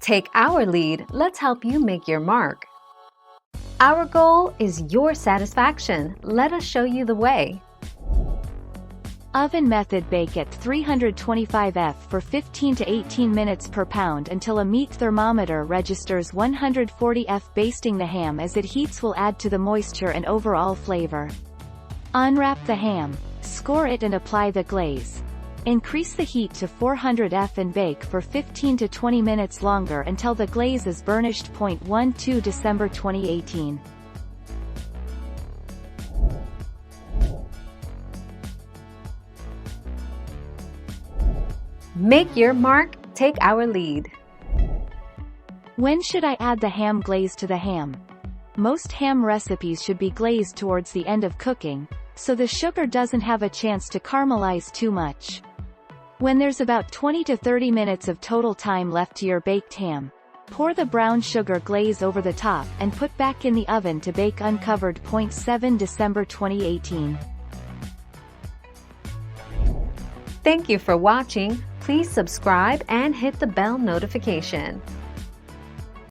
Take our lead, let's help you make your mark. Our goal is your satisfaction. Let us show you the way. Oven method: bake at 325 F for 15 to 18 minutes per pound until a meat thermometer registers 140 F. Basting the ham as it heats will add to the moisture and overall flavor. Unwrap the ham, score it and apply the glaze. Increase the heat to 400 F and bake for 15 to 20 minutes longer until the glaze is burnished. 12 December 2018. Make your mark, take our lead. When should I add the ham glaze to the ham? Most ham recipes should be glazed towards the end of cooking, so the sugar doesn't have a chance to caramelize too much. When there's about 20 to 30 minutes of total time left to your baked ham, pour the brown sugar glaze over the top and put back in the oven to bake uncovered. 7 December 2018. Thank you for watching. Please subscribe and hit the bell notification.